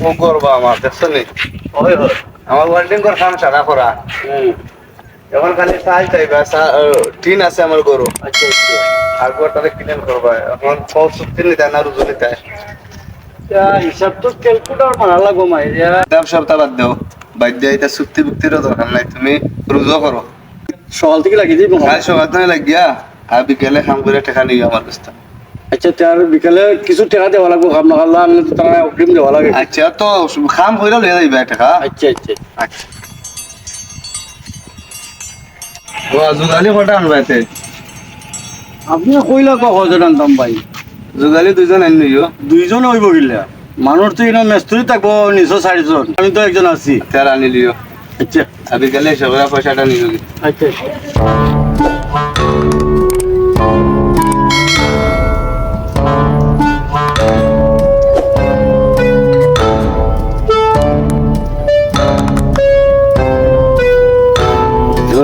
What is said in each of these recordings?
ও করবো আমার দেখছো নি আমার ওয়েল্ডিং কর কাম সারা করা এখন খালি চাই চাইবা টিন আছে আমার গরু আচ্ছা আচ্ছা আর গোটারে ক্লিন করবা এখন সব চুক্তি নিতে না রুজু নিতে হিসাব তো ক্যালকুলেটর বানা লাগবো মাই দাম সপ্তাহ বাদ দাও বাদ দিয়ে এটা চুক্তি বুক্তিরও দরকার নাই তুমি রুজু করো সকাল থেকে লাগিয়ে দিব কাল সকাল থেকে লাগিয়া আর বিকেলে কাম করে টাকা নিও আমার কাছ থেকে। আচ্ছা তার বিকালে কিছু টাকা দেওয়া লাগবো খাম না খাল্লা আনলে তো তারা অগ্রিম দেওয়া লাগে আচ্ছা তো কাম হইলে লয়ে যাইবা টাকা আচ্ছা আচ্ছা আচ্ছা ও জুগালি কটা আনবা এতে আপনি কইলা কজন আনতাম ভাই জুগালি দুইজন আনি নিও দুইজন হইব গিলা মানুষ তো এখানে মেস্তুরি থাকবো 450 আমি তো একজন আছি তেল আনি লিও আচ্ছা আর বিকেলে সবাই পয়সাটা নিও আচ্ছা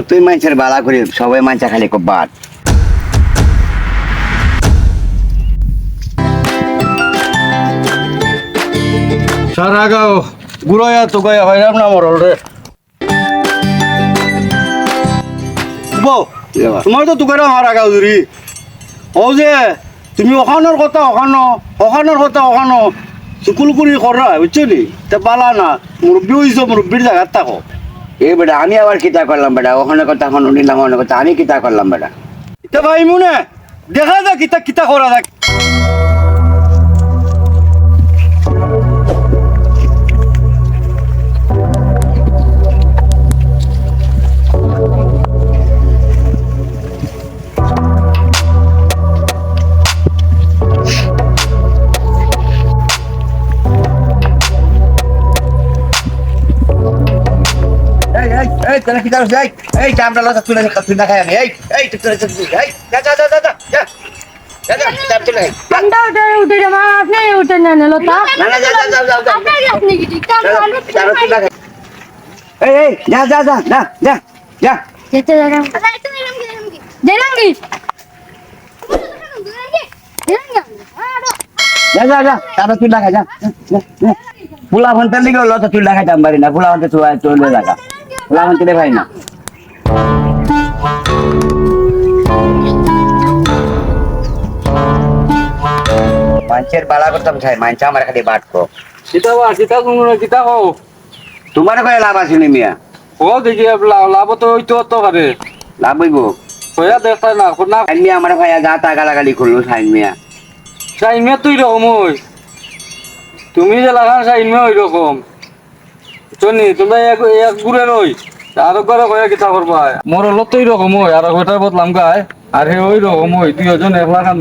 তুই মানুষের বালা করি সবাই মানুষ খালি বাদ সারা গাও গুড়াইয়া তো গায়া হইরাম না মরল রে তোমার তো তুকারা আমার আগাও জুরি ও যে তুমি ওখানোর কথা ওখানোর কথা ওখানো চুকুল কুড়ি করা বুঝছো নি তা পালা না মুরব্বী হইছো মুরব্বীর জায়গার থাকো এই বেটা আমি আবার কিতা করলাম বেটা ওখানে কথা এখন নিলাম ওখানে কথা আমি কিতা করলাম বেটা এটা ভাই মনে দেখা যাক কিতা কিতা করা যাক এই তোরা কিতা করছিস এই চামড়া লতা তুলে তুই না খাই আমি এই তুই তুলে এই যা যা যা যা যা যা যা চাপ তুলে ঠান্ডা উঠে মা আপনি উঠে নেন লতা না না যা যা যা যা আপনি আপনি কি ঠিক কাম এই যা যা যা যা যা যা যেতে যারাম দেরাঙ্গি যা যা যা তারা তুই লাগা যা পুলা ভান্তার লিগে লতা তুই লাগাইতাম পারি না পুলা ভান্তে চলে লাগা পুলা ভান্তে ভাই না মানুষের বালা করতাম চাই মানুষ আমার খালি বাটকো সীতা কোনো কিতা হও তোমার কয়ে লাভ আছে নি মিয়া ও দেখি লাভ তো হইতো তো পারে লাভ হইব হইয়া দেখতাই না না সাইন মিয়া আমার ভাইয়া গা তা গালাগালি করলো সাইন মিয়া সাইমে তুই রকম হই তুমি যে লাগান সাইমে ওই রকম চনি তোমরা এক গুড়ে রই আর করে কয়া কিতা করবা মোর হলো তো রকম হই আর ওইটার বদলাম গায় আর হে ওই রকম হই দুইজন একলা খান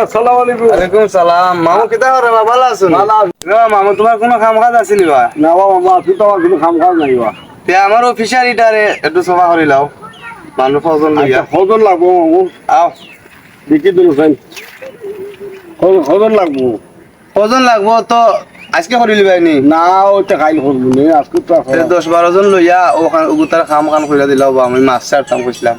আসসালামু আলাইকুম ওয়ালাইকুম সালাম মামু কিতা করে বাবা ভালো আছো মামু তোমার কোনো কাম কাজ আছিল বা না বাবা তুই তো আমার কোনো কাম কাজ নাই বা তে আমার অফিসারিটারে একটু সভা করে লাও মানুষ ফজন লইয়া কজন লাগবো আও দেখি দিল সাইন কজন লাগবো ফজন লাগবো তো আজকে করে লিবাইনি না ওটা খাইল করবো নে আজকে তো 10-12 জন লইয়া ওখান ওগুতার কাম কইরা দিলাও বা আমি মাছ ছাড়তাম কইছিলাম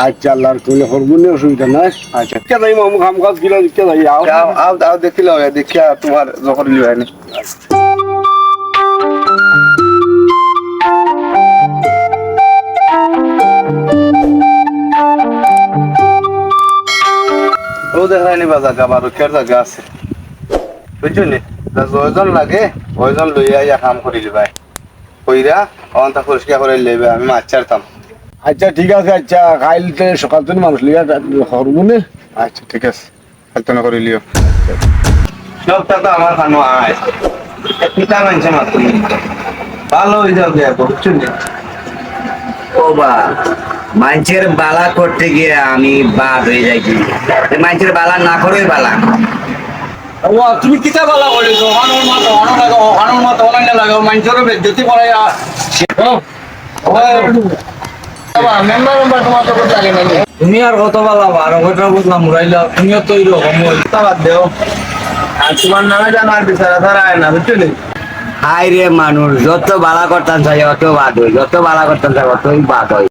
আচ্ছা আল্লাহর কইলে করবো নে অসুবিধা নাই আচ্ছা কে যাই মামু কাম কাজ গিলা কে যাই আও আও দেখিলাও দেখিয়া তোমার যখন লিবাইনি ও দেখায়নি বা জায়গা বা রুখের জায়গা আছে বুঝছো নি যজন লাগে ওইজন লইয়া ইয়া কাম করি লিবাই কইরা অন্তা পরিষ্কার করে লইবে আমি মাছ ছাড়তাম আচ্ছা ঠিক আছে আচ্ছা খাইলতে সকাল থেকে মানুষ লিয়া করবো নে আচ্ছা ঠিক আছে আলোচনা করে লিও সবটা তো আমার খানো আয় পিতা মানছে মাত্র ভালো হয়ে যাবে বুঝছো নি ও বা মানুষের বালা করতে গিয়ে আমি বাদ হয়ে যাই কি মানুষের বালা না করে বালা ও তুমি কিতা বালা করে ওখানোর মত ওখানো লাগো ওখানোর মত ওখানে লাগো মানুষের বেজ্জতি করাই তুমি আর কত বালা আর কত বুঝলাম মুরাইলা তুমিও তো এরকম বাদ দেও আর তোমার নামে জানো আর বিচারা ধরা হয় না বুঝছো নি হাই রে মানুষ যত বালা করতাম চাই অত বাদ হয় যত বালা করতাম চাই অতই বাদ হয়